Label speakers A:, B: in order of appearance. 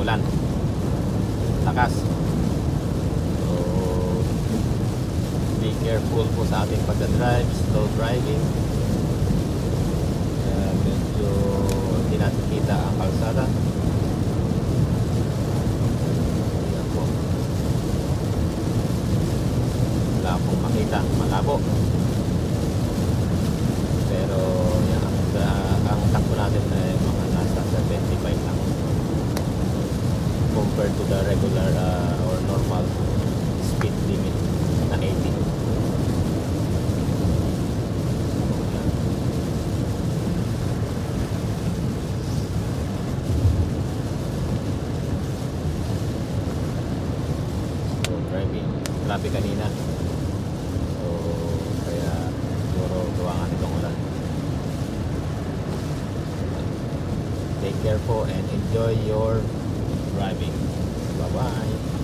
A: ulan. Lakas. So, be careful po sa ating pagdadrive, slow driving. Medyo hindi natin kita ang kalsada. Ayan po. Wala pong makita, malabo. Pero yan, ang takbo natin ay mga nasa 75 lang compared to the regular or normal speed limit na 80. So driving, traffic kanina, so kaya siguro gawangan itong ulan. Take care po and enjoy your driving. Bye bye.